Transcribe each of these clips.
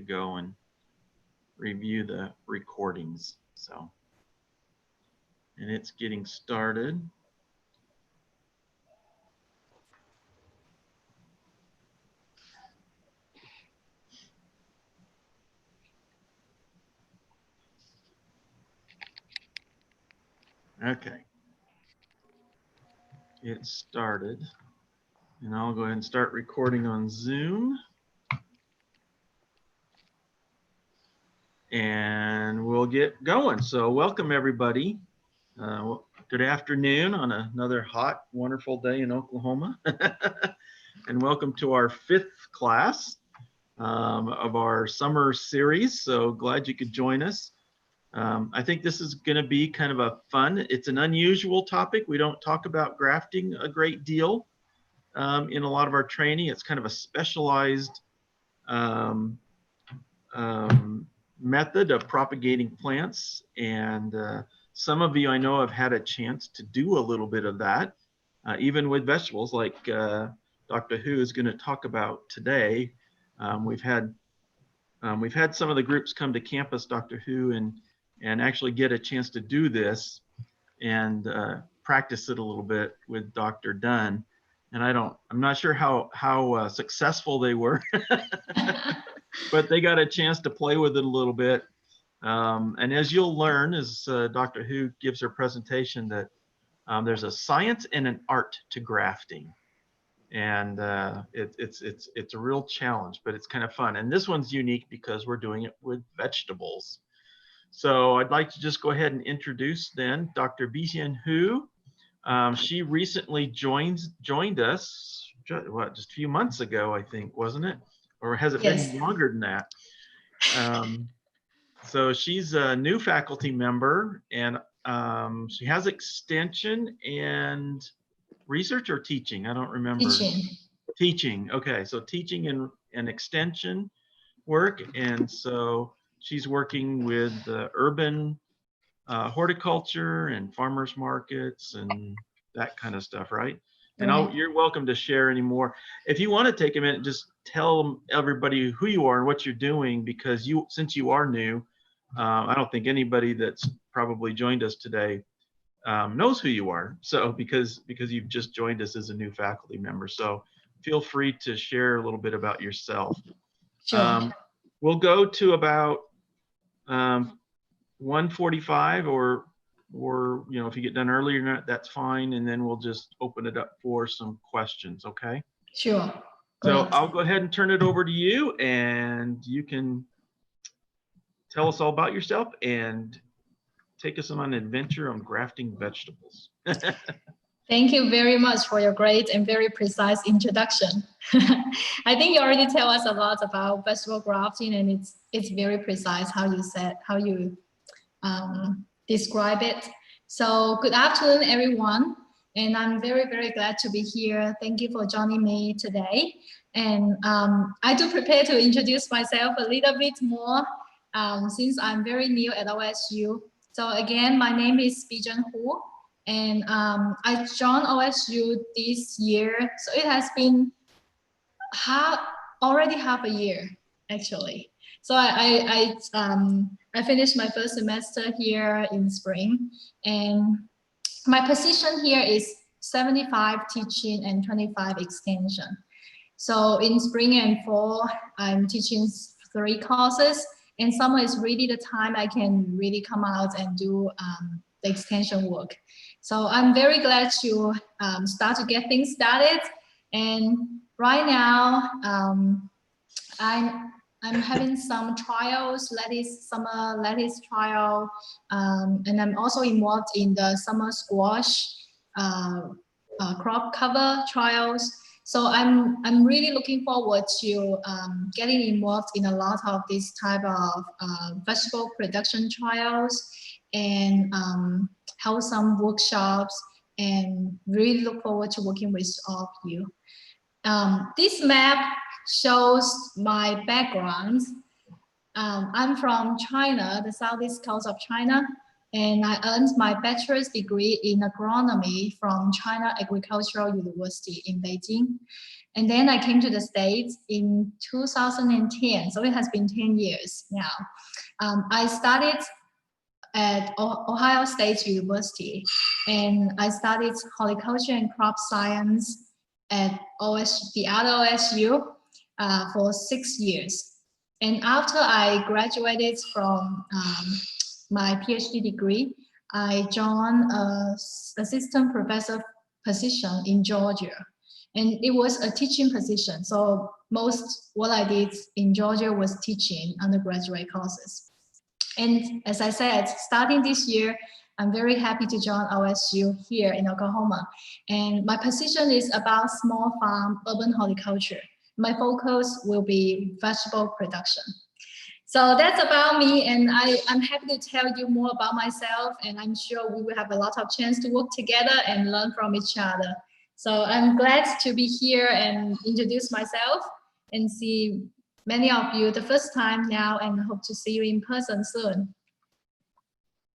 go and review the recordings. So, and it's getting started. Okay, it started, and I'll go ahead and start recording on Zoom. And we'll get going. So welcome everybody. Good afternoon on another hot, wonderful day in Oklahoma. And welcome to our 5th class of our summer series. So glad you could join us. I think this is going to be kind of a fun, it's an unusual topic. We don't talk about grafting a great deal in a lot of our training. It's kind of a specialized method of propagating plants, and some of you I know have had a chance to do a little bit of that, even with vegetables, like Dr. Hu is going to talk about today. We've had some of the groups come to campus, Dr. Hu, and actually get a chance to do this and practice it a little bit with Dr. Dunn. And I'm not sure how successful they were. But they got a chance to play with it a little bit. And as you'll learn, as Dr. Hu gives her presentation, that there's a science and an art to grafting. And it's a real challenge, but it's kind of fun. And this one's unique because we're doing it with vegetables. So I'd like to just go ahead and introduce then Dr. Bizhen Hu. She recently joined us, just a few months ago, I think, wasn't it? Or has it been longer than that? So she's a new faculty member, and she has extension and research or teaching. I don't remember. Teaching. Okay, so teaching and extension work, and so she's working with urban horticulture and farmers markets and that kind of stuff, right? And you're welcome to share any more. If you want to take a minute, just tell everybody who you are and what you're doing, because since you are new, I don't think anybody that's probably joined us today knows who you are. So because you've just joined us as a new faculty member, so feel free to share a little bit about yourself. Sure. We'll go to about 1:45, or if you get done earlier, that's fine, and then we'll just open it up for some questions. Okay? Sure. So I'll go ahead and turn it over to you, and you can tell us all about yourself and take us on an adventure on grafting vegetables. Thank you very much for your great and very precise introduction. I think you already tell us a lot about vegetable grafting, and it's very precise how you describe it. So good afternoon, everyone. And I'm very, very glad to be here. Thank you for joining me today. And I do prepare to introduce myself a little bit more since I'm very new at OSU. So again, my name is Bizhen Hu, and I joined OSU this year. So it has been already half a year, actually. So I finished my first semester here in spring, and my position here is 75 teaching and 25 extension. So in spring and fall, I'm teaching 3 courses, and summer is really the time I can really come out and do the extension work. So I'm very glad to start to get things started. And right now, I'm having some trials, summer lettuce trial, and I'm also involved in the summer squash crop cover trials. So I'm really looking forward to getting involved in a lot of this type of vegetable production trials, and hold some workshops, and really look forward to working with all of you. This map shows my background. I'm from China, the southeast coast of China, and I earned my bachelor's degree in agronomy from China Agricultural University in Beijing. And then I came to the States in 2010. So it has been 10 years now. I studied at Ohio State University, and I studied horticulture and crop science at the other OSU for 6 years. And after I graduated from my PhD degree, I joined an assistant professor position in Georgia. And it was a teaching position. So most what I did in Georgia was teaching undergraduate courses. And as I said, starting this year, I'm very happy to join OSU here in Oklahoma. And my position is about small farm urban horticulture. My focus will be vegetable production. So that's about me, and I'm happy to tell you more about myself, and I'm sure we will have a lot of chance to work together and learn from each other. So I'm glad to be here and introduce myself and see many of you the first time now, and hope to see you in person soon.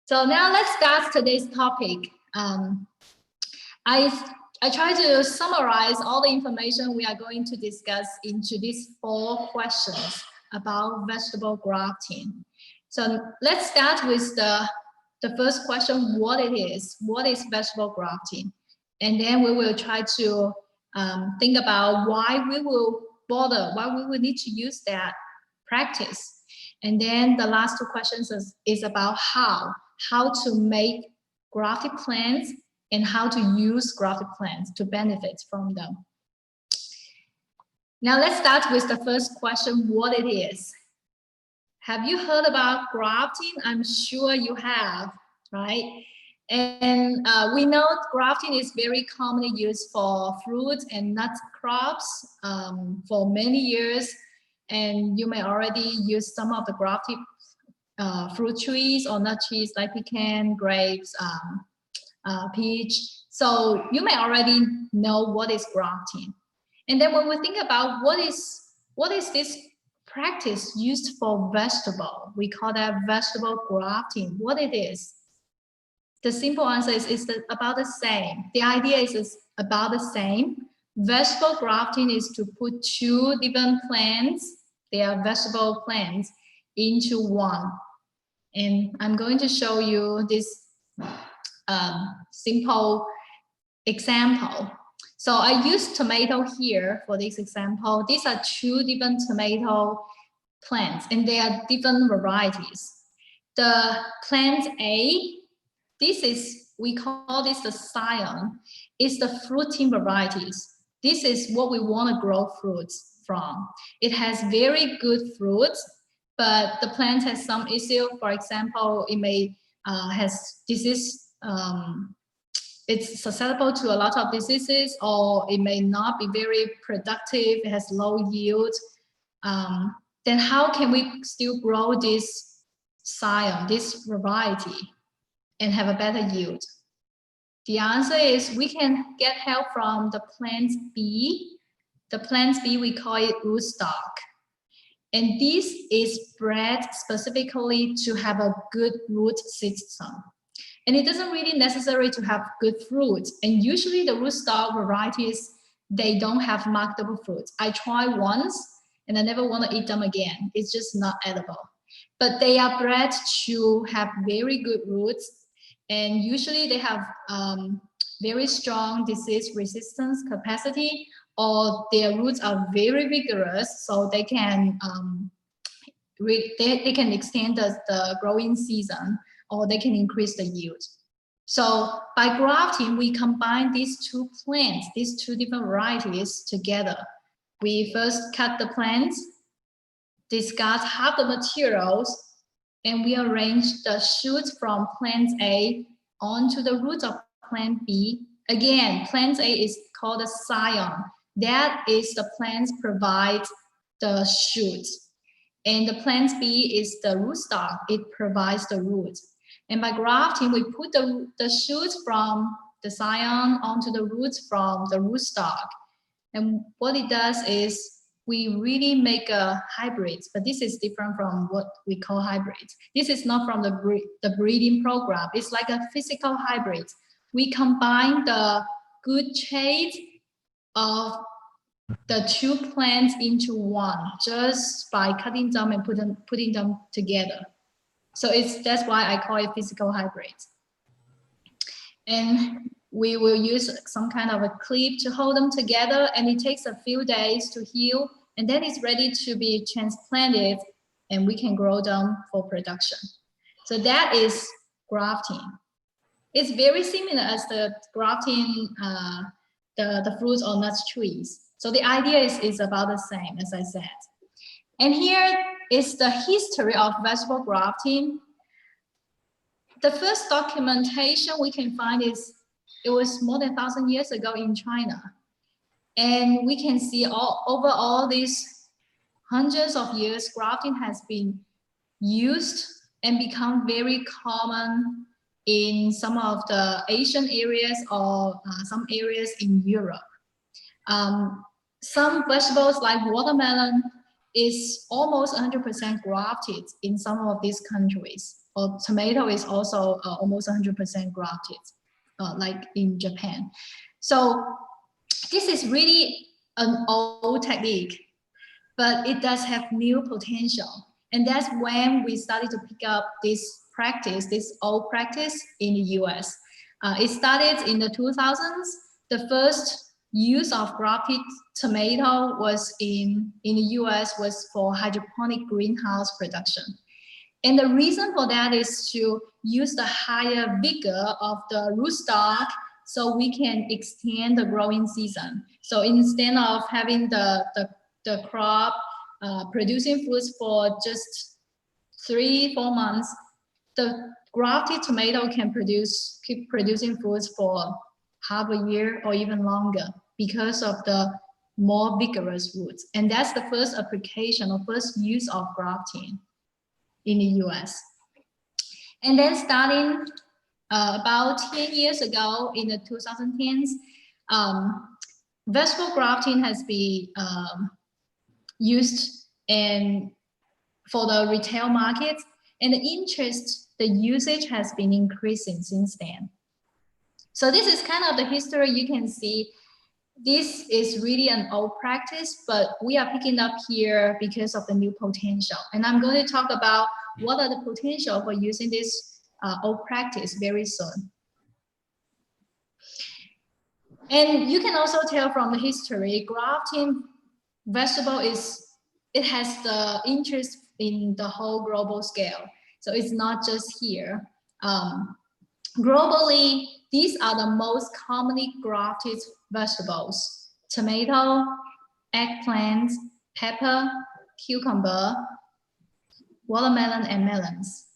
So now let's start today's topic. I try to summarize all the information we are going to discuss into these 4 questions about vegetable grafting. So let's start with the first question, what it is. What is vegetable grafting? And then we will try to think about why we will need to use that practice. And then the last 2 questions is about how to make grafted plants and how to use grafted plants to benefit from them. Now let's start with the first question, what it is. Have you heard about grafting? I'm sure you have, right? And we know grafting is very commonly used for fruit and nut crops for many years. And you may already use some of the grafted fruit trees or nut trees like pecan, grapes, peach. So you may already know what is grafting. And then when we think about what is this practice used for vegetable, we call that vegetable grafting. What it is? The simple answer is about the same. The idea is about the same. Vegetable grafting is to put 2 different plants, they are vegetable plants, into one. And I'm going to show you this simple example. So I use tomato here for this example. These are 2 different tomato plants, and they are different varieties. The plant A, we call this the scion, is the fruiting varieties. This is what we want to grow fruits from. It has very good fruits, but the plant has some issue. For example, it may has disease. It's susceptible to a lot of diseases, or it may not be very productive. It has low yield. Then how can we still grow this scion, this variety, and have a better yield? The answer is we can get help from the plant B. The plant B, we call it rootstock. And this is bred specifically to have a good root system. And it doesn't really necessary to have good fruit. And usually the rootstock varieties, they don't have marketable fruit. I tried once and I never want to eat them again. It's just not edible. But they are bred to have very good roots. And usually they have very strong disease resistance capacity, or their roots are very vigorous, so they can they can extend the growing season, or they can increase the yield. So by grafting, we combine these 2 plants, these 2 different varieties together. We first cut the plants, discard half the materials, and we arrange the shoots from plant A onto the roots of plant B. Again, plant A is called a scion. That is the plants provide the shoots. And the plant B is the rootstock. It provides the roots. And by grafting, we put the shoots from the scion onto the roots from the rootstock. And what it does is we really make a hybrid, but this is different from what we call hybrids. This is not from the breeding program. It's like a physical hybrid. We combine the good traits of the two plants into one just by cutting them and putting them together. So that's why I call it physical hybrid. And we will use some kind of a clip to hold them together, and it takes a few days to heal, and then it's ready to be transplanted, and we can grow them for production. So that is grafting. It's very similar as the grafting the fruits or nuts trees. So the idea is about the same, as I said. And here is the history of vegetable grafting. The first documentation we can find is, it was more than 1,000 years ago in China. And we can see over all these hundreds of years, grafting has been used and become very common in some of the Asian areas or some areas in Europe. Some vegetables like watermelon is almost 100% grafted in some of these countries. Or tomato is also almost 100% grafted, like in Japan. So this is really an old technique, but it does have new potential. And that's when we started to pick up this practice, this old practice in the US. It started in the 2000s. The first use of grafted tomato was in the US was for hydroponic greenhouse production. And the reason for that is to use the higher vigor of the rootstock so we can extend the growing season. So instead of having the crop producing fruits for just 3-4 months, the grafted tomato can keep producing fruits for half a year or even longer because of the more vigorous roots. And that's the first application or first use of grafting in the US. And then starting about 10 years ago in the 2010s, vegetable grafting has been used for the retail market, and the usage has been increasing since then. So this is kind of the history. You can see this is really an old practice, but we are picking up here because of the new potential. And I'm going to talk about what are the potential for using this old practice very soon. And you can also tell from the history, grafting vegetable it has the interest in the whole global scale. So it's not just here. Globally, these are the most commonly grafted vegetables: tomato, eggplant, pepper, cucumber, watermelon, and melons.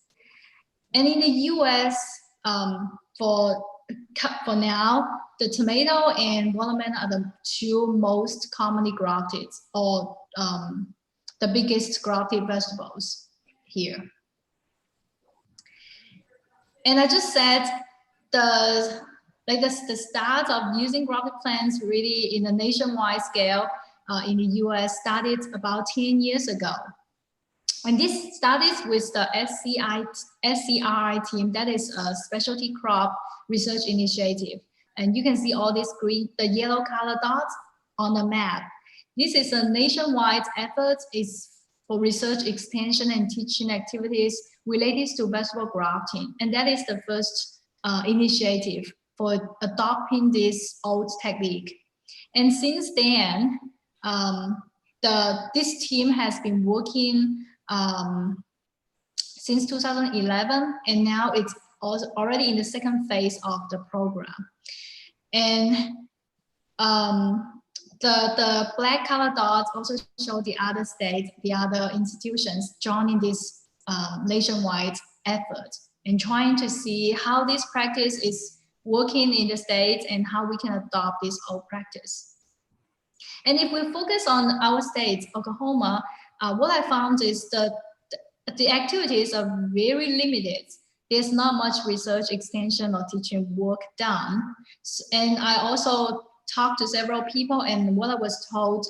And in the US, for now, the tomato and watermelon are the two most commonly grafted, or the biggest grafted vegetables here. And I just said the start of using grafted plants really in a nationwide scale in the US started about 10 years ago. And this started with the SCRI team, that is a specialty crop research initiative. And you can see all these the yellow color dots on the map. This is a nationwide effort. It's for research, extension, and teaching activities related to vegetable grafting. And that is the first initiative for adopting this old technique. And since then, this team has been working since 2011, and now it's also already in the second phase of the program. And the black color dots also show the other states, the other institutions joining this nationwide effort and trying to see how this practice is working in the states and how we can adopt this old practice. And if we focus on our state, Oklahoma, what I found is that the activities are very limited. There's not much research, extension, or teaching work done. And I also talked to several people, and what I was told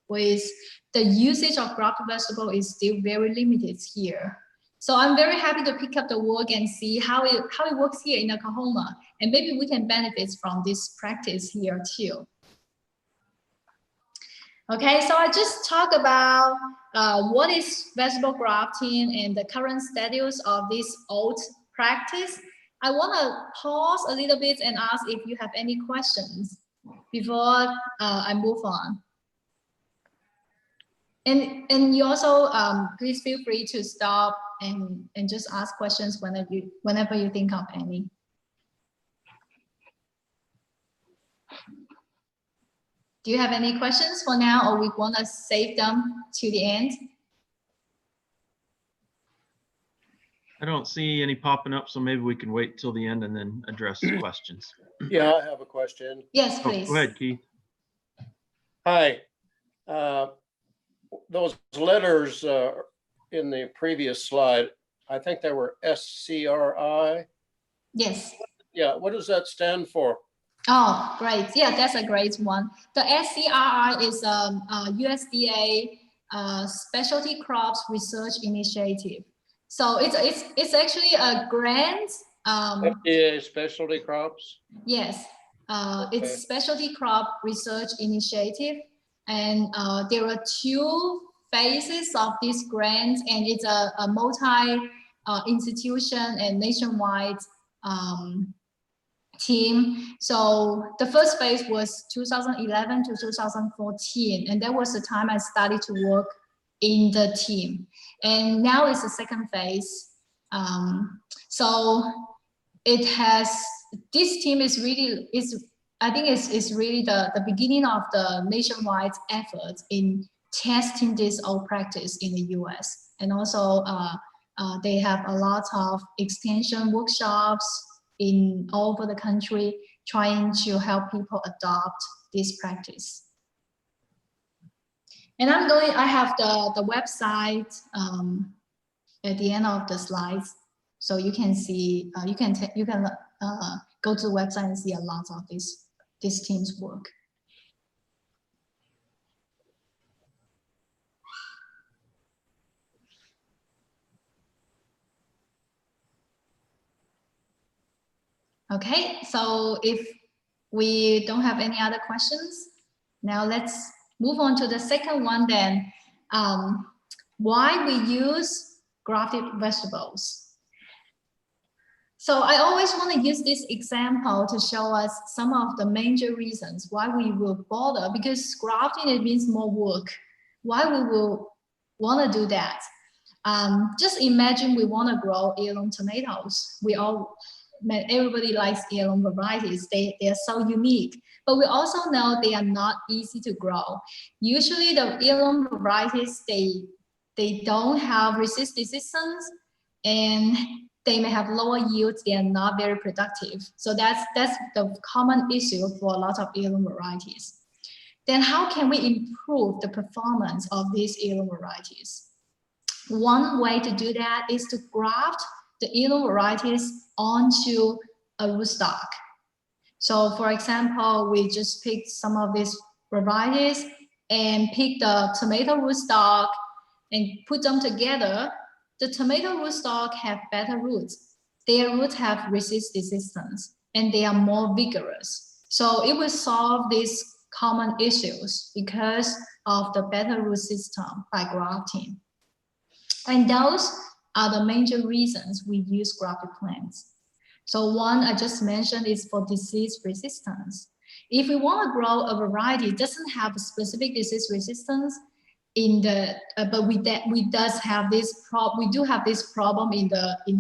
was the usage of grafted vegetable is still very limited here. So I'm very happy to pick up the work and see how it works here in Oklahoma, and maybe we can benefit from this practice here too. Okay, so I just talked about what is vegetable grafting and the current status of this old practice. I want to pause a little bit and ask if you have any questions before I move on. And you also please feel free to stop and just ask questions whenever you think of any. Do you have any questions for now, or we want to save them to the end? I don't see any popping up, so maybe we can wait till the end and then address questions. Yeah, I have a question. Yes, Oh, please. go ahead, Keith. Hi. Those letters in the previous slide, I think they were SCRI. Yes. Yeah, what does that stand for? Oh, great. Yeah, that's a great one. The SCRI is USDA Specialty Crops Research Initiative. So it's actually a grant. FDA Specialty Crops? Yes, Okay. it's Specialty Crop Research Initiative. And there are 2 phases of this grant, and it's a multi-institution and nationwide team. So the first phase was 2011 to 2014, and that was the time I started to work in the team. And now it's the second phase. So it has, this team is really, I think it's really the beginning of the nationwide efforts in testing this old practice in the US. And also they have a lot of extension workshops in all over the country, trying to help people adopt this practice. And I have the website at the end of the slides, so you can see, you can go to the website and see a lot of this team's work. Okay, so if we don't have any other questions, now let's move on to the second one then. Why we use grafted vegetables. So I always want to use this example to show us some of the major reasons why we will bother, because grafting, it means more work. Why we will want to do that? Just imagine we want to grow heirloom tomatoes. Everybody likes heirloom varieties. They are so unique, but we also know they are not easy to grow. Usually the heirloom varieties, they don't have resistance, and they may have lower yields. They are not very productive. So that's the common issue for a lot of heirloom varieties. Then how can we improve the performance of these heirloom varieties? One way to do that is to graft the heirloom varieties onto a rootstock. So for example, we just picked some of these varieties and pick the tomato rootstock and put them together. The tomato rootstock have better roots. Their roots have resistance and they are more vigorous. So it will solve these common issues because of the better root system by grafting. And those are the major reasons we use grafted plants. So one I just mentioned is for disease resistance. If we want to grow a variety that doesn't have a specific disease resistance in the, but we do have this problem in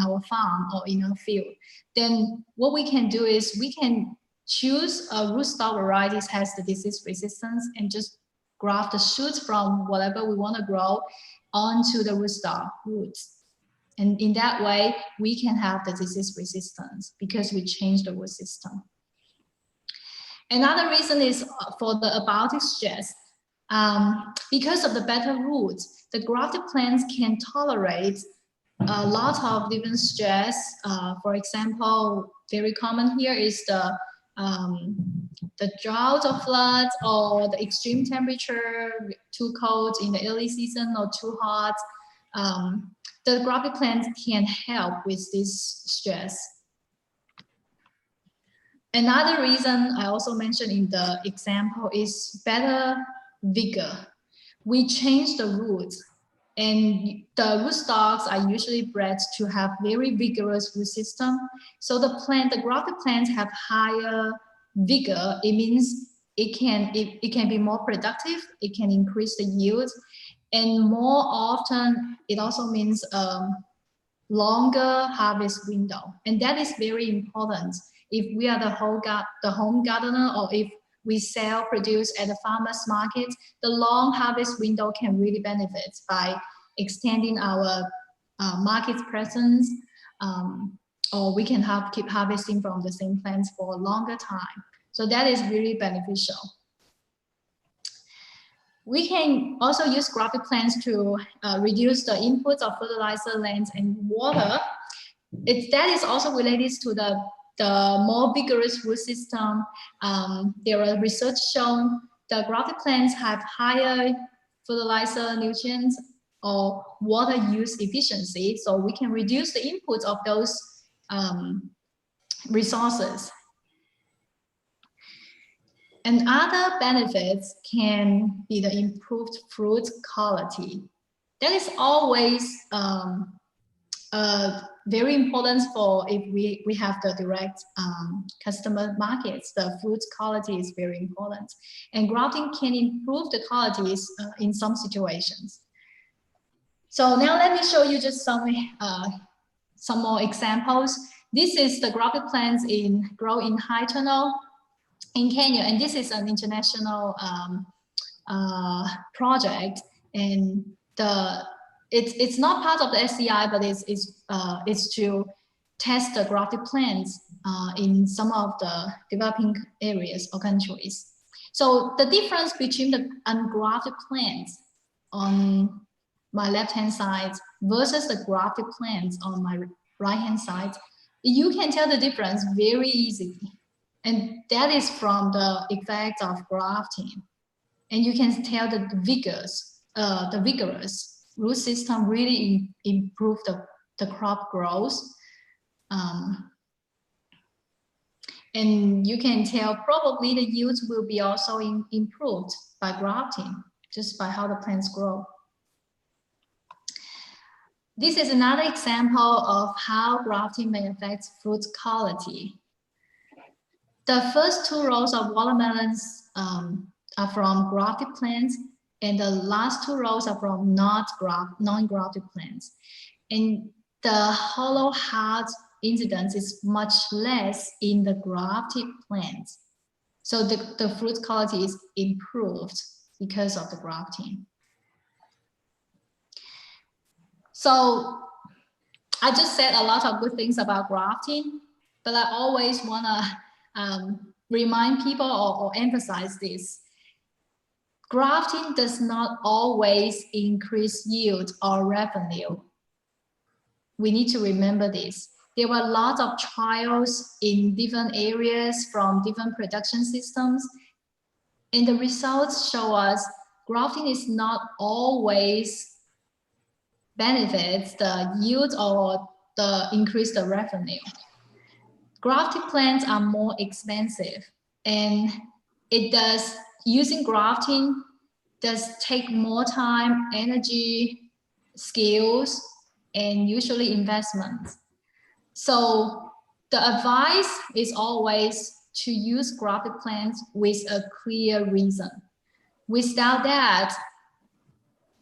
our farm or in our field, then what we can do is we can choose a rootstock varieties has the disease resistance and just graft the shoots from whatever we want to grow onto the rootstock roots. And in that way, we can have the disease resistance because we change the root system. Another reason is for the abiotic stress. Because of the better roots, the grafted plants can tolerate a lot of different stress. For example, very common here is the drought or floods, or the extreme temperature, too cold in the early season or too hot. The grafted plants can help with this stress. Another reason I also mentioned in the example is better vigor. we change the roots. And the rootstocks are usually bred to have very vigorous root system. So the grafted plants have higher vigor. It means it can be more productive. It can increase the yield, and more often it also means longer harvest window. And that is very important if we are the home gardener, or if we sell produce at the farmers market. The long harvest window can really benefit by extending our market presence, or we can keep harvesting from the same plants for a longer time. So that is really beneficial. We can also use grafted plants to reduce the inputs of fertilizer, land, and water. That is also related to the more vigorous root system. There are research shown the grafted plants have higher fertilizer, nutrients, or water use efficiency, so we can reduce the inputs of those resources. And other benefits can be the improved fruit quality. That is always very important for if we have the direct customer markets. The fruit quality is very important. And grafting can improve the qualities in some situations. So now let me show you just some more examples. This is the grafted plants grow in high tunnel in Kenya, and this is an international project, and it's not part of the SCI, but it's to test the grafted plants in some of the developing areas or countries. So the difference between the ungrafted plants on my left-hand side versus the grafted plants on my right-hand side, you can tell the difference very easily. And that is from the effect of grafting. And you can tell that the vigorous root system really improve the crop growth. And you can tell probably the yields will be also improved by grafting, just by how the plants grow. This is another example of how grafting may affect fruit quality. The first two rows of watermelons are from grafted plants, and the last two rows are from non-grafted plants. And the hollow heart incidence is much less in the grafted plants. So the fruit quality is improved because of the grafting. So I just said a lot of good things about grafting, but I always want to remind people or emphasize this. Grafting does not always increase yield or revenue. We need to remember this. There were lots of trials in different areas from different production systems, and the results show us grafting is not always benefits the yield or increase the revenue. Grafted plants are more expensive, and using grafting does take more time, energy, skills, and usually investments. So the advice is always to use grafted plants with a clear reason. Without that,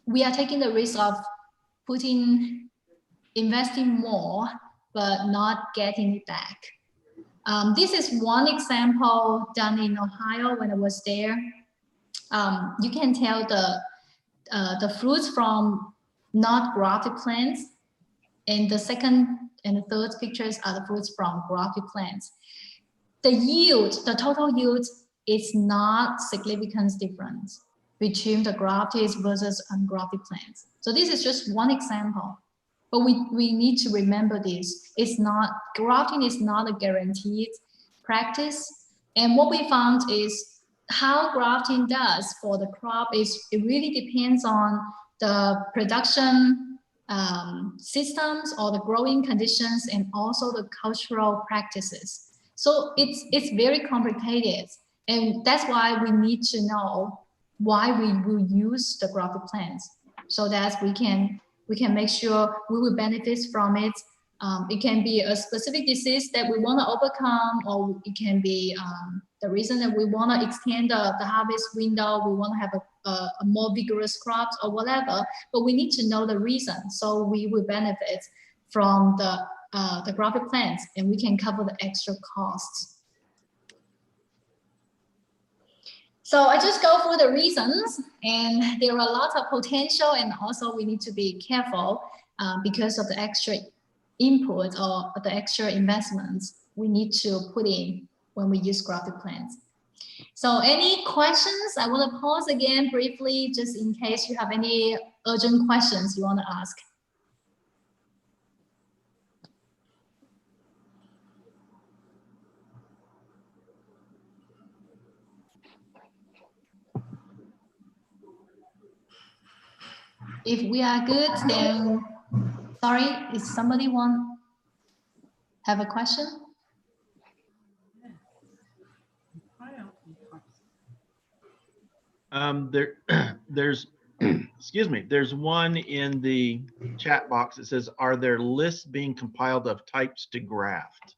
we are taking the risk of investing more, but not getting it back. This is one example done in Ohio when I was there. You can tell the fruits from not grafted plants, and the second and the third pictures are the fruits from grafted plants. The yield, the total yield is not significant difference between the grafted versus ungrafted plants. So this is just one example, but we need to remember this. Grafting is not a guaranteed practice. And what we found is how grafting does for the crop it really depends on the production systems or the growing conditions, and also the cultural practices. So it's very complicated, and that's why we need to know why we will use the grafted plants, so that we can make sure we will benefit from it. It can be a specific disease that we want to overcome, or it can be the reason that we want to extend the harvest window. We want to have a more vigorous crops or whatever, but we need to know the reason, so we will benefit from the grafted plants, and we can cover the extra costs. So I just go through the reasons, and there are a lot of potential, and also we need to be careful because of the extra input or the extra investments we need to put in when we use grafted plants. So any questions? I want to pause again briefly, just in case you have any urgent questions you want to ask. If we are good, then, sorry, is somebody have a question? There's, excuse me, there's one in the chat box that says, are there lists being compiled of types to graft?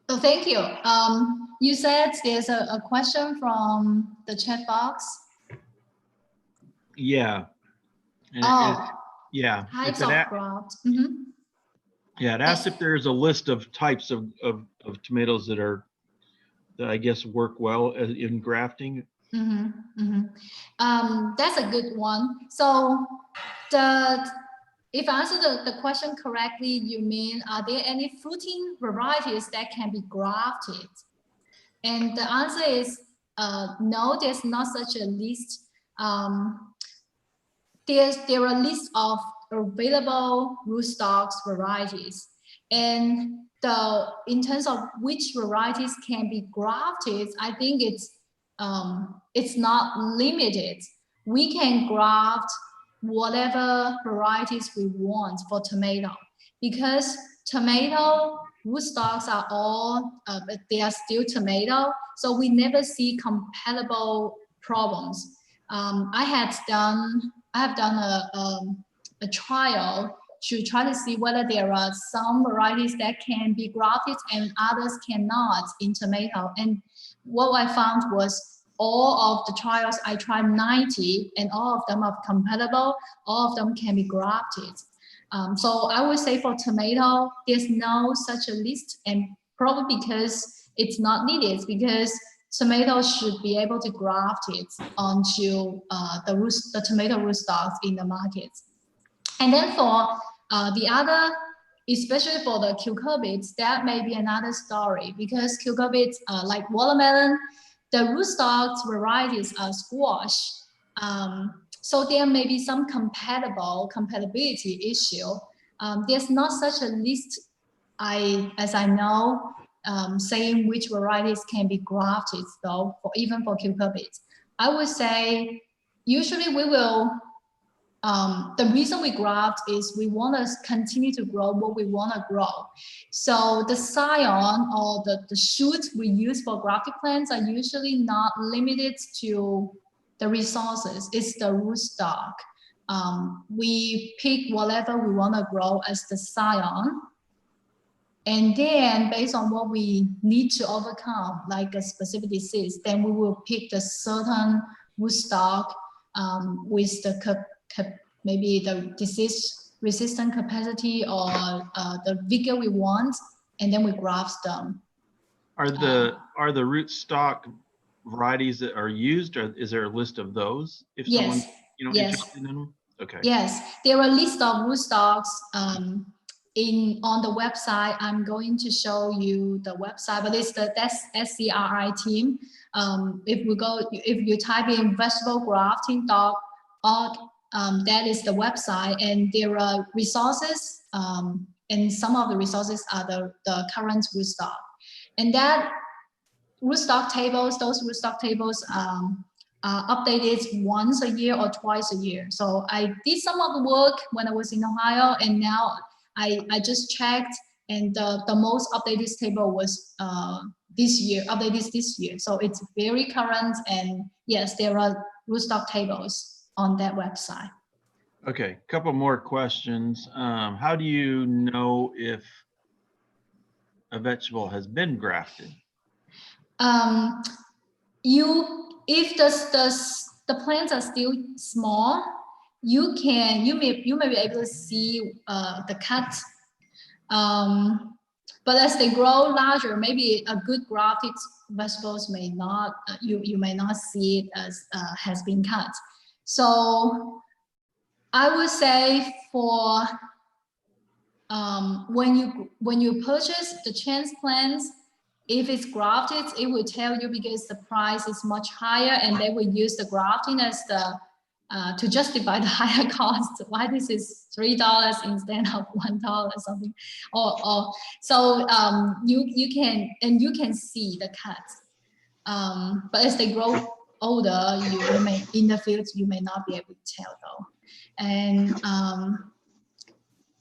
Oh, thank you. You said there's a question from the chat box. Yeah. And yeah. Types of graft. Mm-hmm. Yeah, it asks if there's a list of types of tomatoes that I guess work well in grafting. Mm-hmm. Mm-hmm. That's a good one. So if I answer the question correctly, you mean, are there any fruiting varieties that can be grafted? And the answer is no, there's not such a list. There are lists of available rootstocks varieties. And in terms of which varieties can be grafted, I think it's not limited. We can graft whatever varieties we want for tomato, because tomato rootstocks are all, they are still tomato, so we never see compatible problems. I have done a trial to try to see whether there are some varieties that can be grafted and others cannot in tomato. And what I found was all of the trials, I tried 90, and all of them are compatible. All of them can be grafted. So I would say for tomato, there's no such a list, and probably because it's not needed, because tomatoes should be able to graft it onto the tomato rootstocks in the market. And then for the other, especially for the cucurbits, that may be another story, because cucurbits, like watermelon, the rootstocks varieties are squash. So there may be some compatibility issue. There's not such a list, as I know, saying which varieties can be grafted, though, even for cucurbits. I would say usually we will, the reason we graft is we want to continue to grow what we want to grow. So the scion or the shoots we use for grafted plants are usually not limited to the resources. It's the rootstock. We pick whatever we want to grow as the scion. And then based on what we need to overcome, like a specific disease, then we will pick the certain rootstock with the maybe the disease resistant capacity or the vigor we want, and then we graft them. Are the rootstock varieties that are used, or is there a list of those? If yes. someone's interested in them? Okay. Yes, there are a list of rootstocks on the website. I'm going to show you the website, but that's SCRI team. If you type in vegetablegrafting.org, that is the website, and there are resources, and some of the resources are the current rootstock. And that rootstock tables, those rootstock tables are updated once a year or twice a year. So I did some of the work when I was in Ohio, and now I just checked, and the most updated table was this year, updated this year. So it's very current, and yes, there are rootstock tables on that website. Okay, couple more questions. How do you know if a vegetable has been grafted? If the plants are still small, you may be able to see the cut. But as they grow larger, maybe a good grafted vegetables may not, you may not see it as has been cut. So I would say for when you purchase the transplants, if it's grafted, it will tell you because the price is much higher, and they will use the grafting as the to justify the higher cost. Why this is $3 instead of $1 something, or so you can see the cut. But as they grow older, you may in the field you may not be able to tell though. And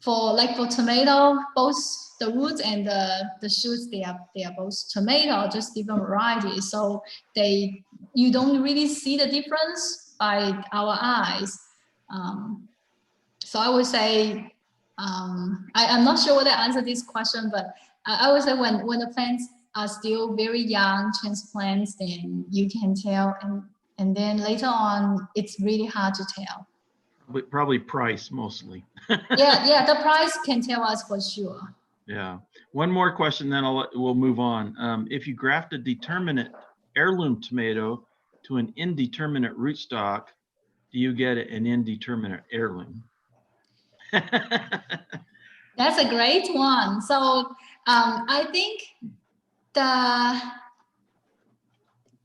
for tomato, both the roots and the shoots, they are both tomato, just different varieties. So you don't really see the difference by our eyes. So I would say I'm not sure whether I answered this question, but I would say when the plants are still very young, transplants, then you can tell, and then later on it's really hard to tell. Probably price mostly. yeah, the price can tell us for sure. Yeah. One more question, then we'll move on. If you graft a determinate heirloom tomato to an indeterminate rootstock, do you get an indeterminate heirloom? That's a great one. So I think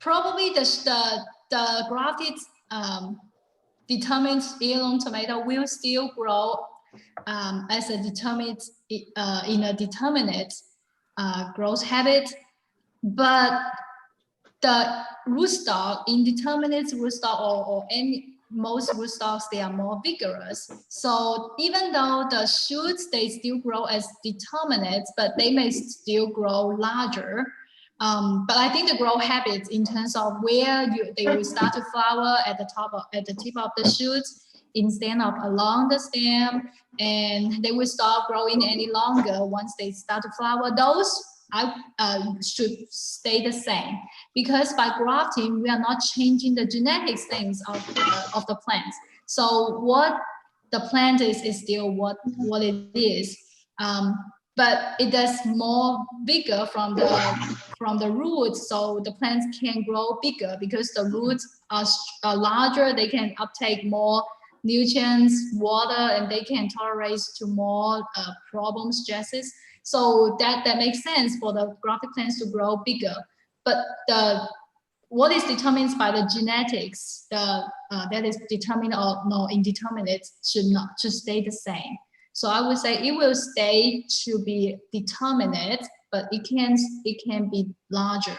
probably the grafted determined heirloom tomato will still grow as a determined in a determinate growth habit, but the rootstock, indeterminate rootstock or most rootstocks, they are more vigorous. So even though the shoots, they still grow as determinates, but they may still grow larger. But I think the growth habits in terms of where they will start to flower at the tip of the shoots instead of along the stem, and they will stop growing any longer once they start to flower. Those should stay the same, because by grafting we are not changing the genetics things of the plants. So what the plant is still what it is, but it does more bigger from the roots, so the plants can grow bigger because the roots are larger. They can uptake more nutrients, water, and they can tolerate to more problem stresses. So that makes sense for the grafted plants to grow bigger. But what is determined by the genetics, that is determined or no indeterminate, should stay the same. So I would say it will stay to be determinate, but it can be larger.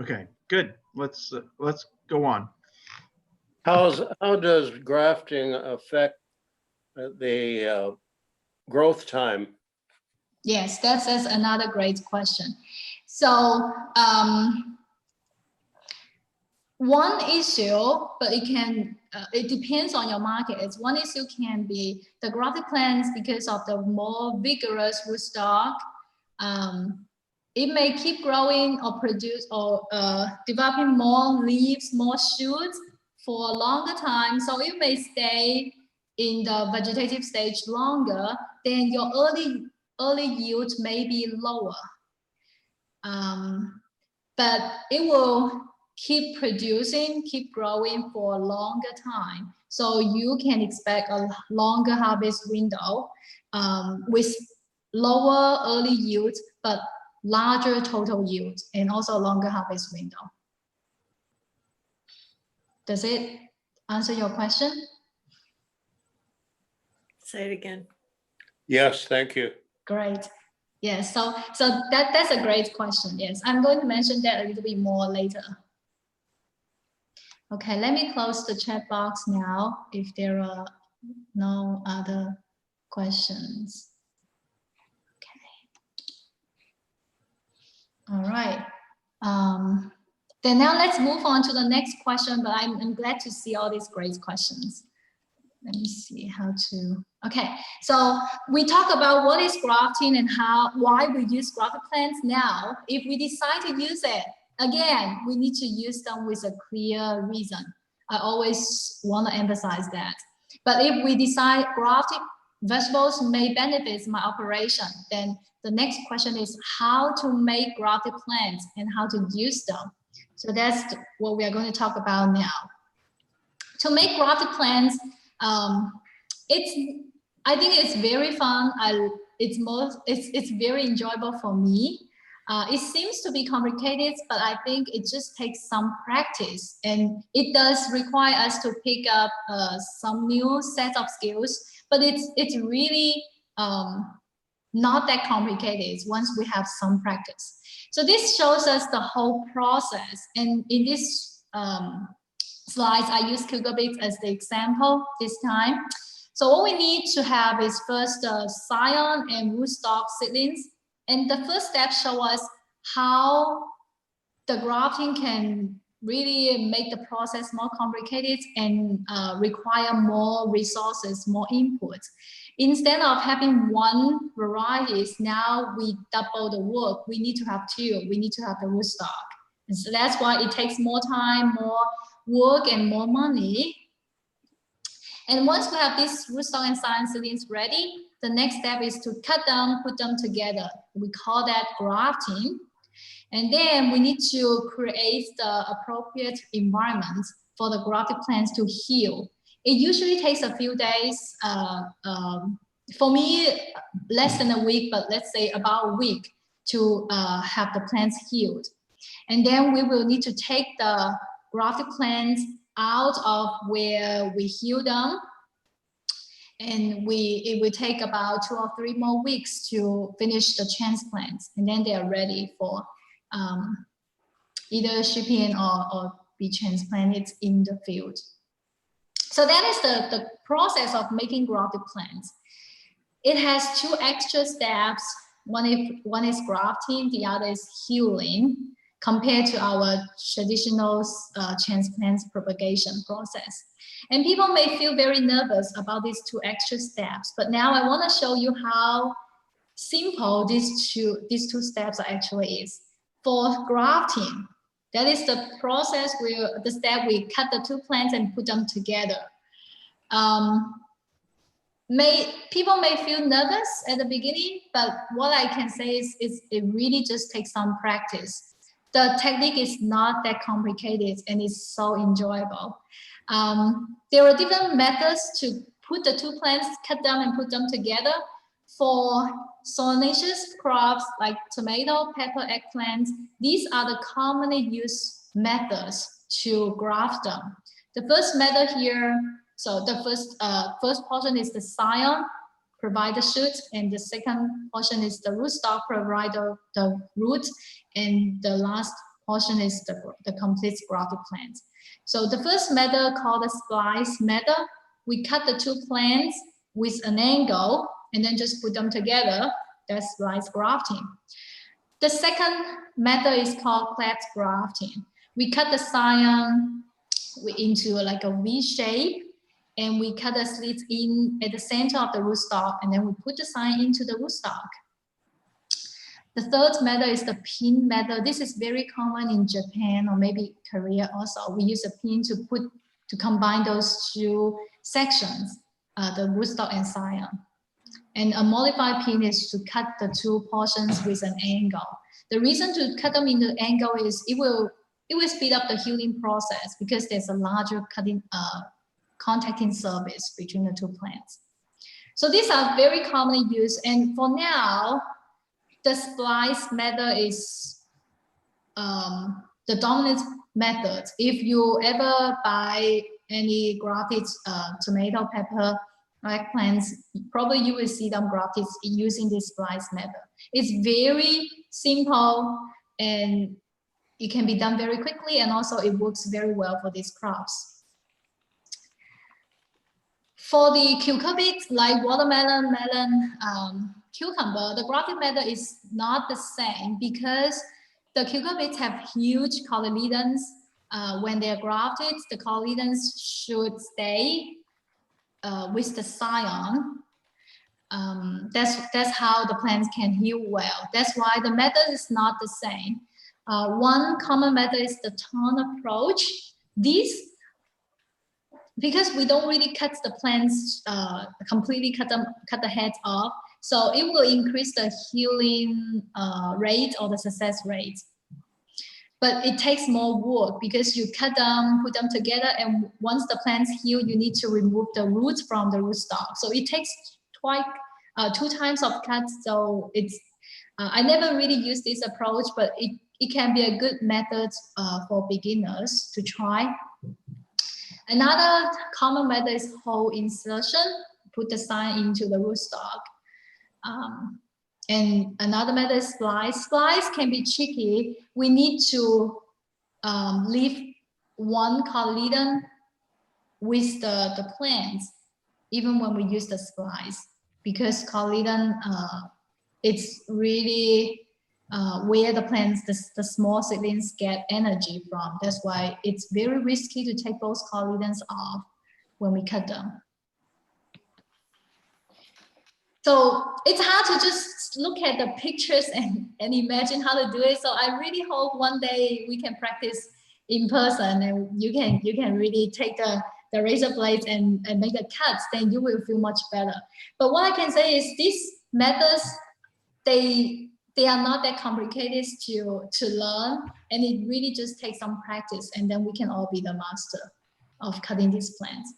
Okay, good. Let's go on. How does grafting affect the growth time? Yes, that's another great question. So one issue, but it depends on your market. One issue can be the grafted plants, because of the more vigorous rootstock. It may keep growing or produce or developing more leaves, more shoots for a longer time. So it may stay in the vegetative stage longer, then your early yield may be lower. But it will keep producing, keep growing for a longer time. So you can expect a longer harvest window with lower early yields, but larger total yield, and also a longer harvest window. Does it answer your question? Say it again. Yes, thank you. Great. Yes, so that's a great question. Yes, I'm going to mention that a little bit more later. Okay, let me close the chat box now if there are no other questions. Okay. All right. Then now let's move on to the next question, but I'm glad to see all these great questions. Let me see how to, okay. So we talk about what is grafting and why we use grafted plants. Now, if we decide to use it, again, we need to use them with a clear reason. I always want to emphasize that. But if we decide grafted vegetables may benefit my operation, then the next question is how to make grafted plants and how to use them. So that's what we are going to talk about now. To make grafted plants, I think it's very fun. It's very enjoyable for me. It seems to be complicated, but I think it just takes some practice, and it does require us to pick up some new set of skills. But it's really not that complicated once we have some practice. So this shows us the whole process, and in this slides, I use cucurbits as the example this time. So what we need to have is first scion and rootstock seedlings. And the first step shows us how the grafting can really make the process more complicated and require more resources, more inputs. Instead of having one variety, now we double the work. We need to have two. We need to have the rootstock. And so that's why it takes more time, more work, and more money. And once we have these rootstock and scion seedlings ready, the next step is to cut them, put them together. We call that grafting. And then we need to create the appropriate environment for the grafted plants to heal. It usually takes a few days. For me, less than a week, but let's say about a week to have the plants healed. And then we will need to take the grafted plants out of where we heal them. And it will take about 2 or 3 more weeks to finish the transplants. And then they are ready for either shipping or be transplanted in the field. So that is the process of making grafted plants. It has 2 extra steps. One is grafting, the other is healing, compared to our traditional transplant propagation process. And people may feel very nervous about these 2 extra steps, but now I want to show you how simple these two steps actually is. For grafting, that is the process where the step we cut the 2 plants and put them together. People may feel nervous at the beginning, but what I can say is it really just takes some practice. The technique is not that complicated and it's so enjoyable. There are different methods to put the 2 plants, cut them and put them together. For solanaceous crops like tomato, pepper, eggplant, these are the commonly used methods to graft them. The first method here, so the first portion is the scion, provide the shoot, and the second portion is the rootstock, provide the root, and the last portion is the complete grafted plant. So the first method called the splice method, we cut the 2 plants with an angle and then just put them together. That's splice grafting. The second method is called cleft grafting. We cut the scion into like a V shape, and we cut the slits in at the center of the rootstock, and then we put the scion into the rootstock. The third method is the pin method. This is very common in Japan or maybe Korea also. We use a pin to combine those 2 sections, the rootstock and scion. And a modified pin is to cut the 2 portions with an angle. The reason to cut them in the angle is it will speed up the healing process because there's a larger contacting surface between the 2 plants. So these are very commonly used. And for now, the splice method is the dominant method. If you ever buy any grafted tomato, pepper, eggplants, probably you will see them grafted using this splice method. It's very simple and it can be done very quickly, and also it works very well for these crops. For the cucurbits like watermelon, melon, cucumber, the grafted method is not the same because the cucurbits have huge cotyledons. When they're grafted, the cotyledons should stay with the scion. That's how the plants can heal well. That's why the method is not the same. One common method is the turn approach. This, because we don't really cut the plants completely, cut the heads off, so it will increase the healing rate or the success rate. But it takes more work because you cut them, put them together, and once the plants heal, you need to remove the roots from the rootstock. So it takes two times of cuts. So it's I never really use this approach, but it can be a good method for beginners to try. Another common method is hole insertion. Put the sign into the rootstock. And another method is splice. Splice can be tricky. We need to leave one cotyledon with the plants, even when we use the splice, because cotyledon, it's really where the plants, the small seedlings get energy from. That's why it's very risky to take those cotyledons off when we cut them. So it's hard to just look at the pictures and imagine how to do it. So I really hope one day we can practice in person and you can really take the razor blades and make the cuts, then you will feel much better. But what I can say is these methods, they are not that complicated to learn, and it really just takes some practice, and then we can all be the master of cutting these plants.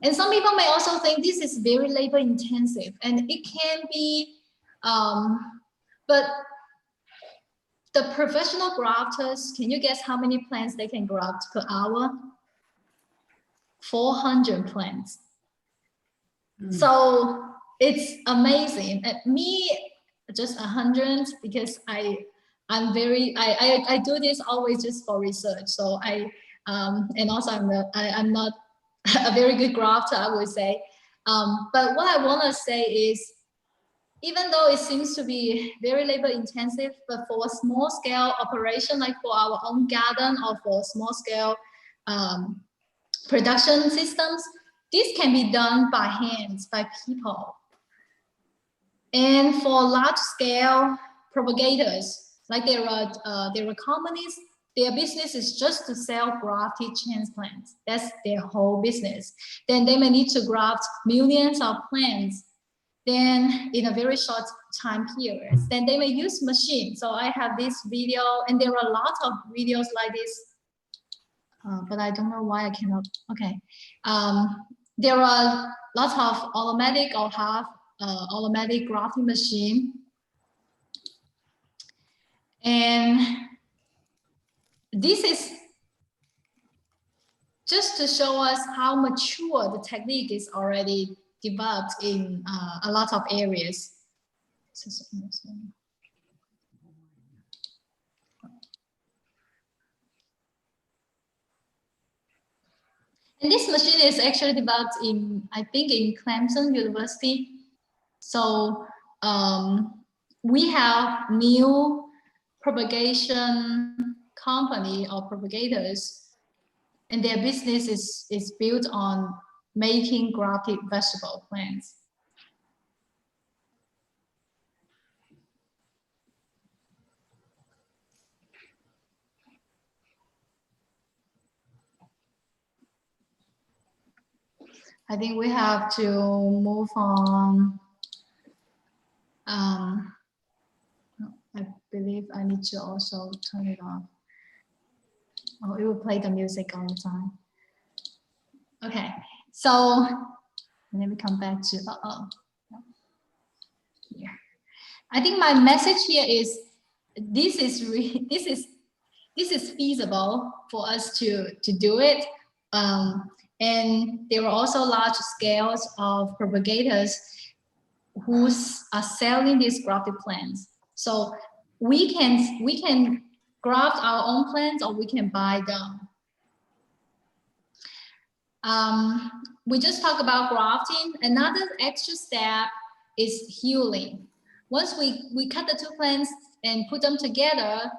And some people may also think this is very labor intensive, and it can be, but the professional grafters, can you guess how many plants they can graft per hour? 400 plants. So it's amazing. At me, just 100, because I do this always just for research. So and also I'm not a very good grafter, I would say. But what I want to say is, even though it seems to be very labor intensive, but for a small scale operation, like for our own garden or for small scale production systems, this can be done by hands, by people. And for large scale propagators, like there are companies, their business is just to sell grafted transplants. That's their whole business. Then they may need to graft millions of plants, then in a very short time period. Then they may use machines. So I have this video, and there are lots of videos like this, but I don't know why I cannot. Okay, there are lots of automatic or half automatic grafting machine, and this is just to show us how mature the technique is already developed in a lot of areas. And this machine is actually developed in, I think, in Clemson University. So we have new propagation company or propagators, and their business is built on making grafted vegetable plants. I think we have to move on. I believe I need to also turn it off. Oh, it will play the music all the time. Okay, so let me come back to here. I think my message here is this is feasible for us to do it. And there are also large scales of propagators who are selling these grafted plants. So we can graft our own plants, or we can buy them. We just talked about grafting. Another extra step is healing. Once we cut the two plants and put them together,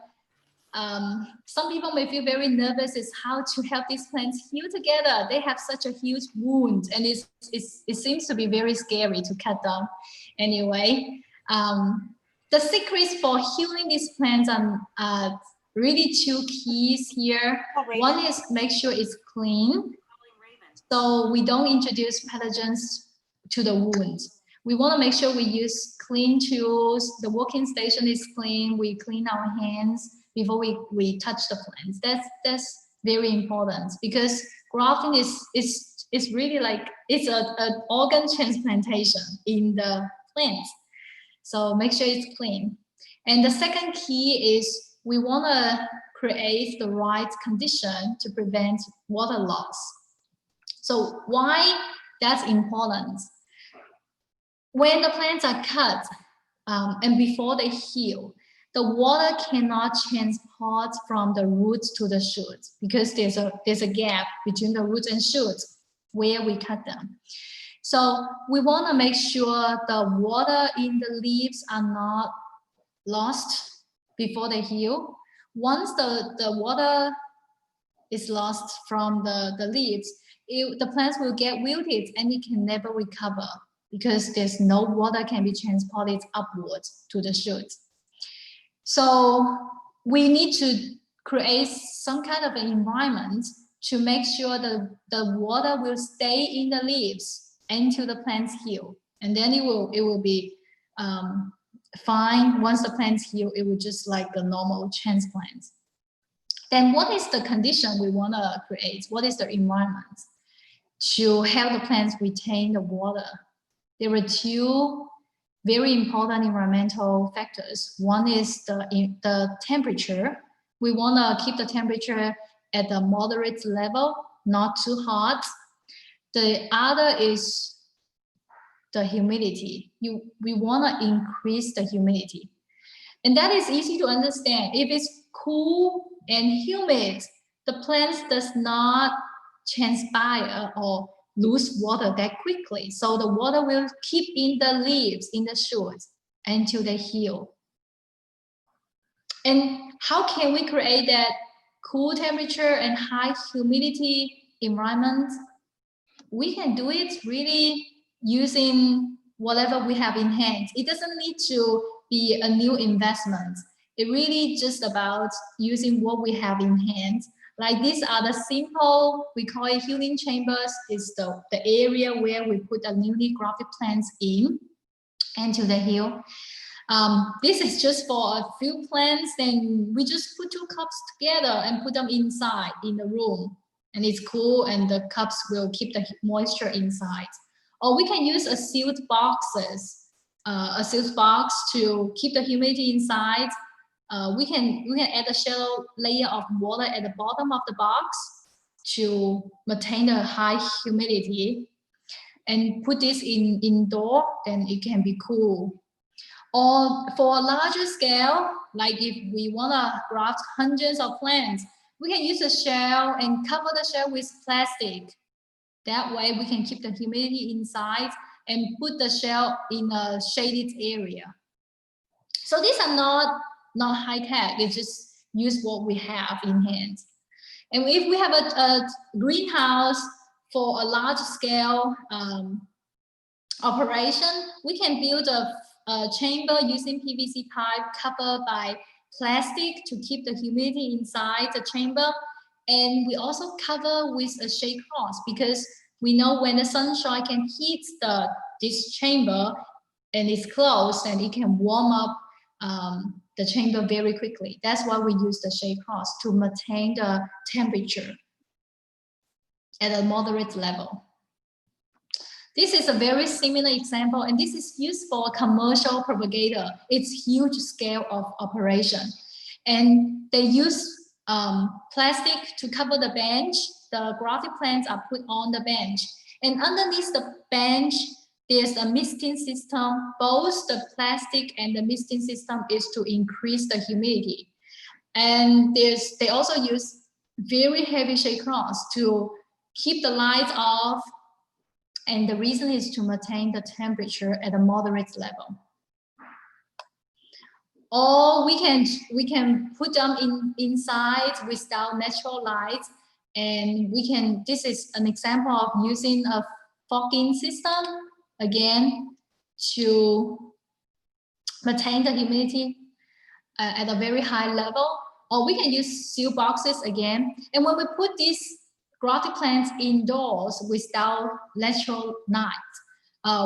some people may feel very nervous is how to help these plants heal together. They have such a huge wound, and it seems to be very scary to cut down. Anyway, the secrets for healing these plants are really two keys here. One is make sure it's clean, so we don't introduce pathogens to the wounds. We want to make sure we use clean tools. The working station is clean. We clean our hands before we touch the plants. That's very important, because grafting is really like, it's an organ transplantation in the plant. So make sure it's clean. And the second key is we want to create the right condition to prevent water loss. So why that's important? When the plants are cut and before they heal, the water cannot transport from the roots to the shoots, because there's a gap between the roots and shoots where we cut them. So we want to make sure the water in the leaves are not lost before they heal. Once the water is lost from the leaves, the plants will get wilted and it can never recover, because there's no water can be transported upwards to the shoots. So we need to create some kind of an environment to make sure that the water will stay in the leaves until the plants heal. And then it will be fine. Once the plants heal, it will just like the normal transplant. Then what is the condition we want to create? What is the environment to help the plants retain the water? There are two very important environmental factors. One is the temperature. We want to keep the temperature at a moderate level, not too hot. The other is the humidity. We want to increase the humidity. And that is easy to understand. If it's cool and humid, the plants does not transpire or lose water that quickly. So the water will keep in the leaves, in the shoots, until they heal. And how can we create that cool temperature and high humidity environment? We can do it really using whatever we have in hand. It doesn't need to be a new investment. It really just about using what we have in hand. Like these are the simple, we call it healing chambers. It's the area where we put the newly grafted plants in until they heal. This is just for a few plants, then we just put two cups together and put them inside in the room. And it's cool, and the cups will keep the moisture inside. Or we can use a sealed boxes, a sealed box to keep the humidity inside. We can add a shallow layer of water at the bottom of the box to maintain the high humidity, and put this indoor, then it can be cool. Or for a larger scale, like if we want to graft hundreds of plants, we can use a shell and cover the shell with plastic. That way we can keep the humidity inside and put the shell in a shaded area. So these are not high tech, it's just use what we have in hand. And if we have a greenhouse for a large scale operation, we can build a chamber using PVC pipe covered by plastic to keep the humidity inside the chamber. And we also cover with a shade cloth, because we know when the sunshine can heat this chamber and it's closed, and it can warm up the chamber very quickly. That's why we use the shade cloth, to maintain the temperature at a moderate level. This is a very similar example, and this is used for a commercial propagator. It's huge scale of operation. And they use plastic to cover the bench. The grafted plants are put on the bench. And underneath the bench, there's a misting system. Both the plastic and the misting system is to increase the humidity. And they also use very heavy shade cloths to keep the lights off. And the reason is to maintain the temperature at a moderate level. or we can put them inside without natural light, and this is an example of using a fogging system again to maintain the humidity at a very high level. Or we can use seal boxes again. And when we put these grafted plants indoors without natural light,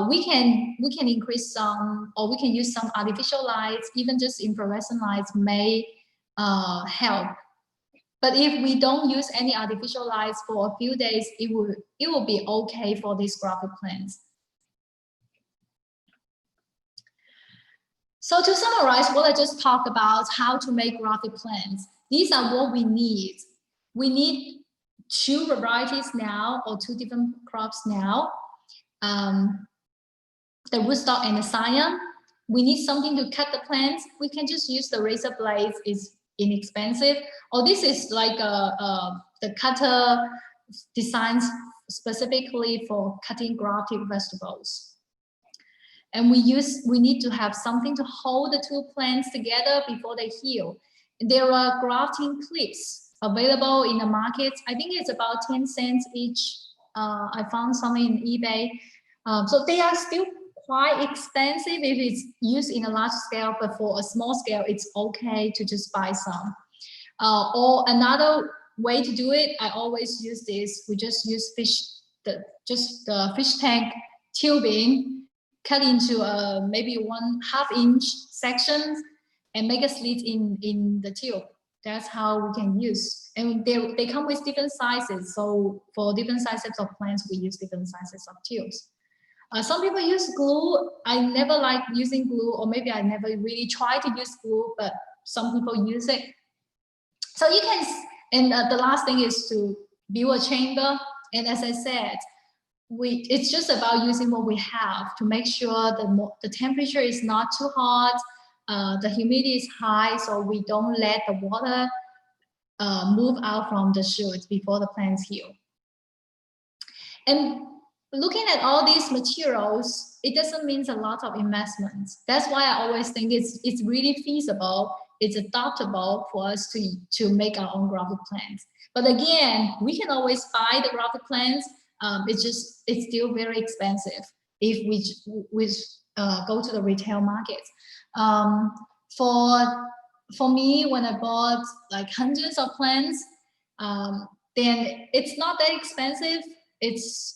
we can increase some, or we can use some artificial lights, even just infrared lights may help. But if we don't use any artificial lights for a few days, it will be okay for these grafted plants. So to summarize what I just talked about, how to make grafted plants, these are what we need. We need 2 varieties now, or 2 different crops now. The rootstock and the scion. We need something to cut the plants. We can just use the razor blades, it's inexpensive. Or this is like the cutter designed specifically for cutting grafted vegetables. And we need to have something to hold the 2 plants together before they heal. There are grafting clips available in the market. I think it's about 10 cents each. I found some in eBay. So they are still quite expensive if it's used in a large scale, but for a small scale, it's okay to just buy some. Or another way to do it, I always use this. We just use the fish tank tubing, cut into maybe 1/2 inch sections and make a slit in the tube. That's how we can use. And they come with different sizes. So for different sizes of plants, we use different sizes of tubes. Some people use glue. I never like using glue, or maybe I never really tried to use glue, but some people use it. So you can, and the last thing is to build a chamber. And as I said, it's just about using what we have to make sure the temperature is not too hot, the humidity is high, so we don't let the water move out from the shoots before the plants heal. And looking at all these materials, it doesn't mean a lot of investments. That's why I always think it's really feasible, it's adaptable for us to make our own grafted plants. But again, we can always buy the grafted plants. It's still very expensive if we go to the retail market. For me, when I bought like hundreds of plants, then it's not that expensive. It's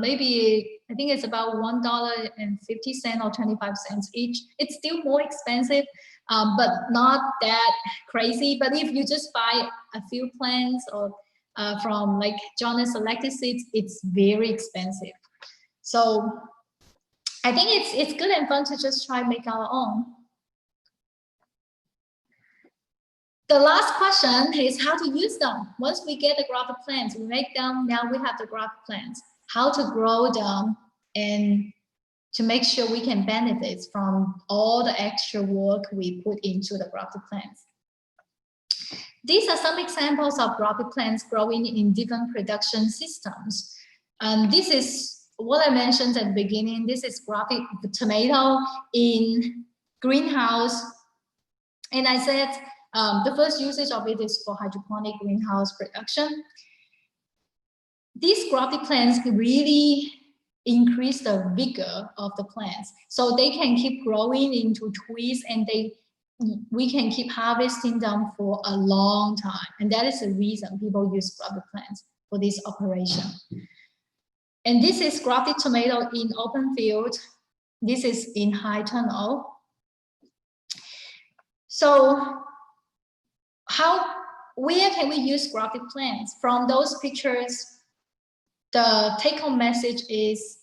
maybe, I think it's about $1.50 or 25 cents each. It's still more expensive, but not that crazy. But if you just buy a few plants or from like Jonas Selected Seeds, it's very expensive. So I think it's good and fun to just try make our own. The last question is how to use them. Once we get the grafted plants, we make them, now we have the grafted plants. How to grow them and to make sure we can benefit from all the extra work we put into the grafted plants. These are some examples of grafted plants growing in different production systems. And this is what I mentioned at the beginning. This is grafted tomato in greenhouse. And I said the first usage of it is for hydroponic greenhouse production. These grafted plants really increase the vigor of the plants. So they can keep growing into trees, and we can keep harvesting them for a long time. And that is the reason people use grafted plants for this operation. And this is grafted tomato in open field. This is in high tunnel. So where can we use grafted plants? From those pictures, the take-home message is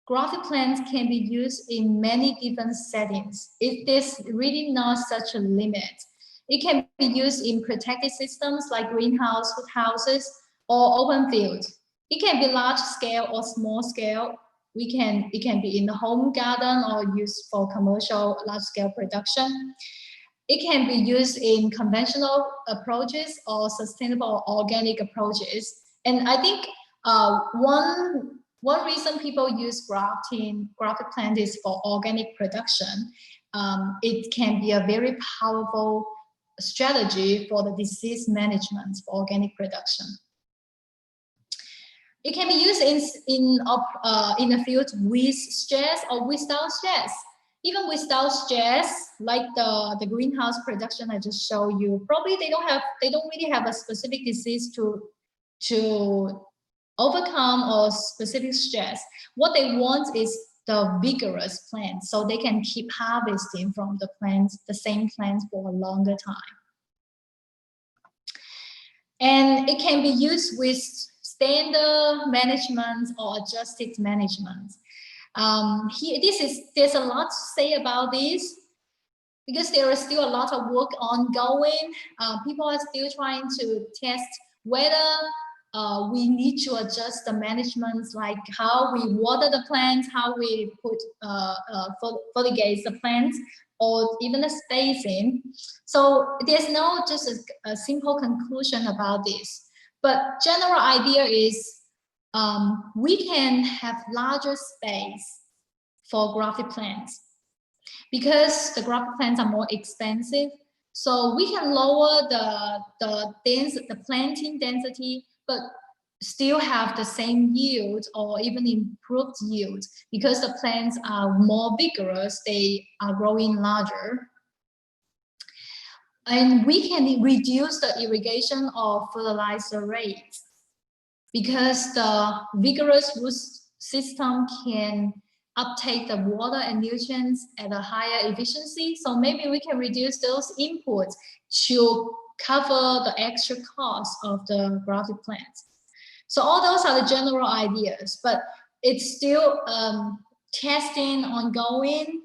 grafted plants can be used in many different settings. It is really not such a limit. It can be used in protected systems like greenhouse, houses, or open field. It can be large scale or small scale. It can be in the home garden or used for commercial large scale production. It can be used in conventional approaches or sustainable organic approaches. And I think one reason people use grafted plant is for organic production. it can be a very powerful strategy for the disease management for organic production. It can be used in the field with stress or without stress. Even without stress, like the greenhouse production I just showed you, probably they don't really have a specific disease to overcome or specific stress. What they want is the vigorous plants, so they can keep harvesting from the same plants for a longer time. And it can be used with standard management or adjusted management. There's a lot to say about this because there is still a lot of work ongoing. People are still trying to test whether we need to adjust the management, like how we water the plants, how we put fertigate the plants, or even the spacing. So there's no just a simple conclusion about this. But general idea is we can have larger space for grafted plants because the grafted plants are more expensive. So we can lower the planting density, but still have the same yield or even improved yield because the plants are more vigorous, they are growing larger. And we can reduce the irrigation or fertilizer rates because the vigorous root system can uptake the water and nutrients at a higher efficiency. So maybe we can reduce those inputs to cover the extra cost of the grafted plants. So all those are the general ideas, but it's still testing ongoing,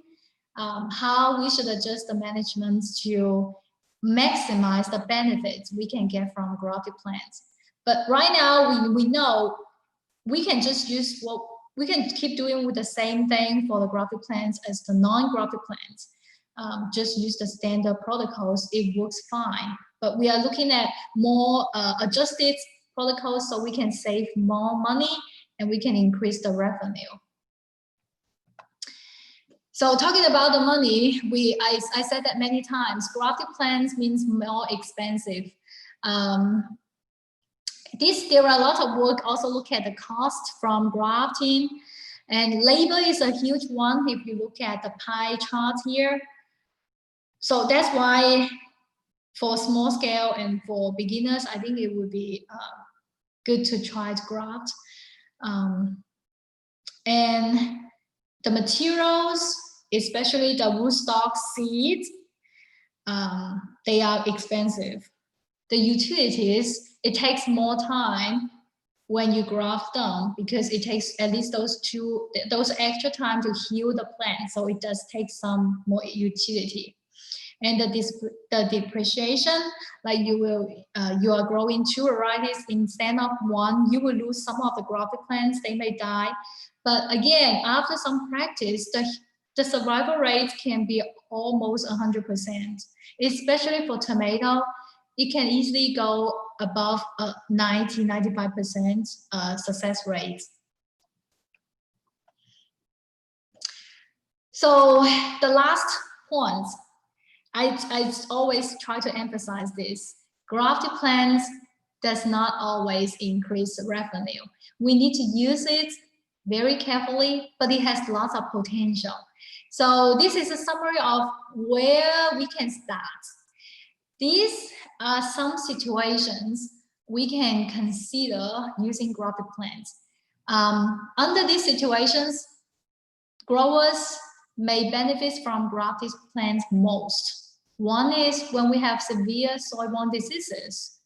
how we should adjust the management to maximize the benefits we can get from grafted plants. But right now, we know we can just use we can keep doing with the same thing for the grafted plants as the non-grafted plants. Just use the standard protocols, it works fine. But we are looking at more adjusted protocols so we can save more money and we can increase the revenue. So talking about the money, I said that many times, grafted plants means more expensive. There are a lot of work also look at the cost from grafting, and labor is a huge one if you look at the pie chart here. So that's why for small scale and for beginners, I think it would be good to try to graft. And the materials, especially the rootstock seeds, they are expensive. The utilities, it takes more time when you graft them because it takes at least those extra time to heal the plant. So it does take some more utility. And the depreciation, like you are growing 2 varieties instead of 1, you will lose some of the grafted plants, they may die. But again, after some practice, the survival rate can be almost 100%, especially for tomato. It can easily go above 90–95% success rate. So the last point, I always try to emphasize this. Grafted plants does not always increase revenue. We need to use it very carefully, but it has lots of potential. So this is a summary of where we can start. These are some situations we can consider using grafted plants. Under these situations, growers may benefit from grafted plants most. One is when we have severe soil-borne diseases.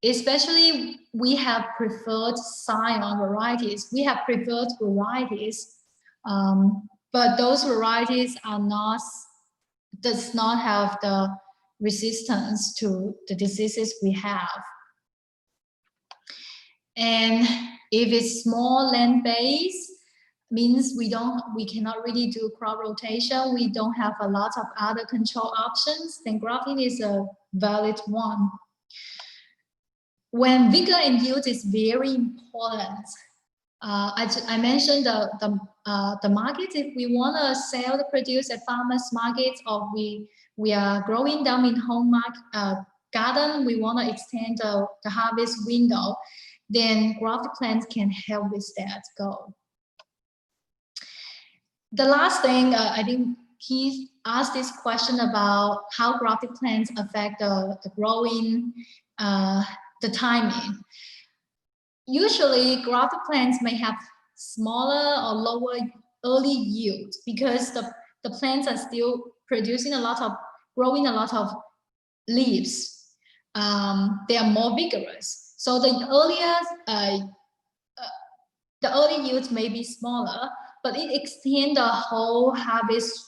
Especially, we have preferred scion varieties. We have preferred varieties, but those varieties does not have the resistance to the diseases we have. And if it's small land base, means we cannot really do crop rotation. We don't have a lot of other control options. Then grafting is a valid one. When vigor and yield is very important, I mentioned the market. If we want to sell the produce at farmers markets, or we are growing them in home garden, we want to extend the harvest window, then grafted plants can help with that goal. The last thing, I think he asked this question about how grafted plants affect the growing, the timing. Usually, grafted plants may have smaller or lower early yield because the plants are still producing growing a lot of leaves. They are more vigorous. So the early yields may be smaller, but it extends the whole harvest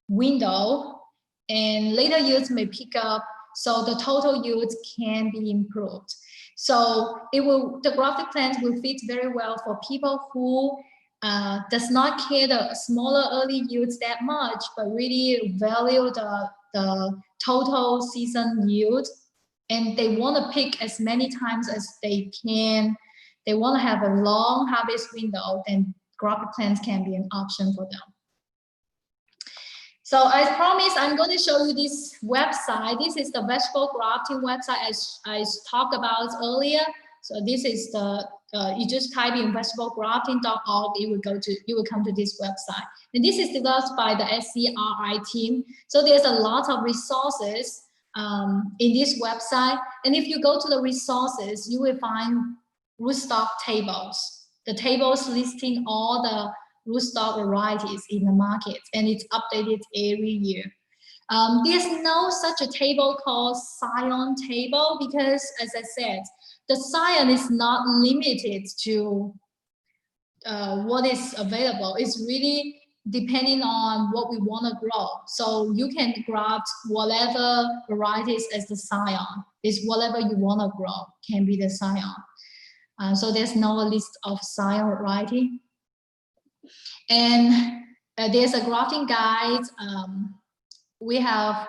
window, and later yields may pick up, so the total yields can be improved. So the grafted plants will fit very well for people who does not care the smaller early yields that much, but really value the total season yield, and they want to pick as many times as they can. They want to have a long harvest window, then grafted plants can be an option for them. So as promised, I'm going to show you this website. This is the vegetable grafting website as I talked about earlier. So this is you just type in vegetablegrafting.org, you will come to this website. And this is developed by the SCRI team. So there's a lot of resources in this website. And if you go to the resources, you will find rootstock tables. The tables listing all the rootstock varieties in the market, and it's updated every year. There's no such a table called scion table because, as I said, the scion is not limited to what is available. It's really depending on what we want to grow. So you can graft whatever varieties as the scion. It's whatever you want to grow can be the scion. So there's no list of scion variety. And there's a grafting guide. We have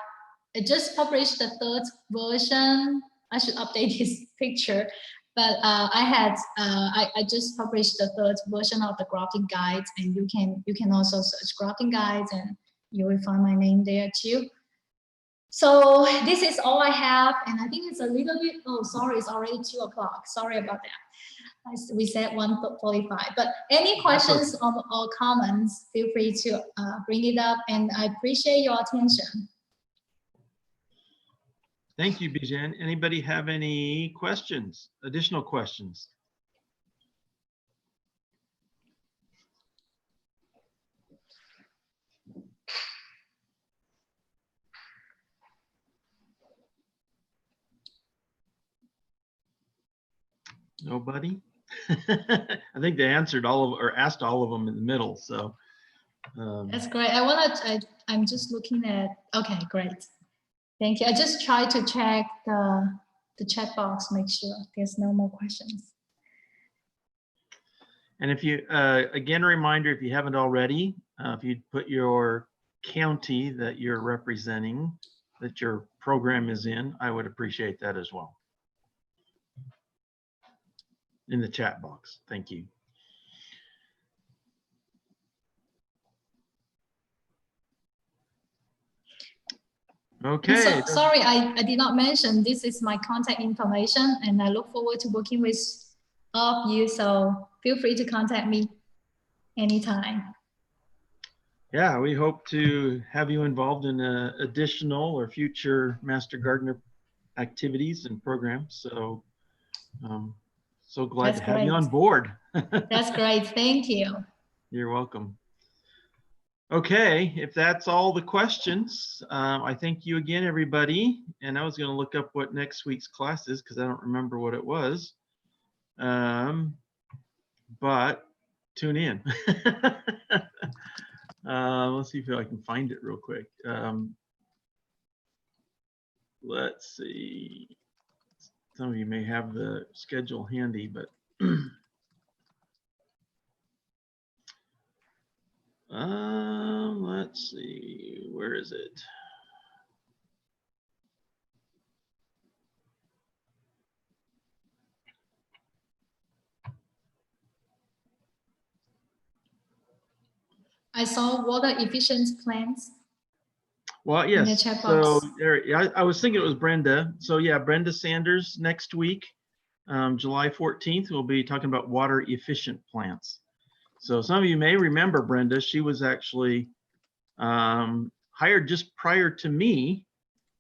just published the 3rd version. I should update this picture, but I just published the 3rd version of the grafting guide, and you can also search grafting guides, and you will find my name there too. So this is all I have, and I think it's a little bit. Oh, sorry, it's already 2 o'clock. Sorry about that. We said 1:45, but any questions or comments, feel free to bring it up, and I appreciate your attention. Thank you, Bizhen. Anybody have any questions, additional questions? Nobody? I think they answered all of, or asked all of them in the middle. So that's great. I'm just looking at. Okay, great. Thank you. I just tried to check the chat box, make sure there's no more questions. And if you again, a reminder, if you haven't already, if you put your county that you're representing, that your program is in, I would appreciate that as well. In the chat box. Thank you. Okay. So, sorry, I did not mention this is my contact information, and I look forward to working with all of you. So feel free to contact me anytime. Yeah, we hope to have you involved in additional or future Master Gardener activities and programs. So so glad to have you on board. That's great. Thank you. You're welcome. Okay, if that's all the questions, I thank you again, everybody. And I was going to look up what next week's class is because I don't remember what it was. But tune in. Let's see if I can find it real quick. Let's see. Some of you may have the schedule handy, but let's see, where is it? I saw water efficient plants. Well, In the yes. chat So box. there, I was thinking it was Brenda. So yeah, Brenda Sanders next week, July 14th, we'll be talking about water efficient plants. So some of you may remember Brenda. She was actually hired just prior to me,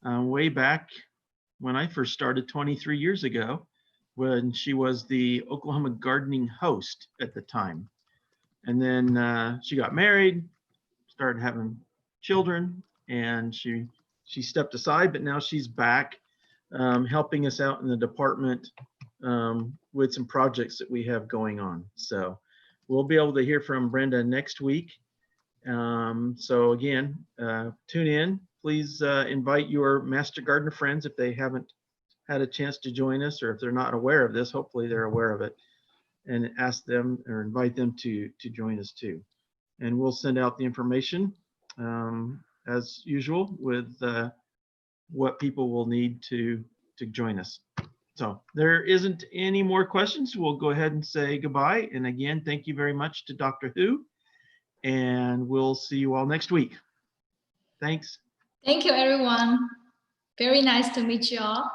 way back when I first started 23 years ago, when she was the Oklahoma gardening host at the time. And then she got married, started having children, and she stepped aside, but now she's back helping us out in the department with some projects that we have going on. So we'll be able to hear from Brenda next week. So again, tune in. Please invite your Master Gardener friends if they haven't had a chance to join us, or if they're not aware of this, hopefully they're aware of it, and ask them or invite them to join us too. And we'll send out the information as usual with what people will need to join us. So there isn't any more questions. We'll go ahead and say goodbye. And again, thank you very much to Dr. Hu, and we'll see you all next week. Thanks. Thank you, everyone. Very nice to meet you all.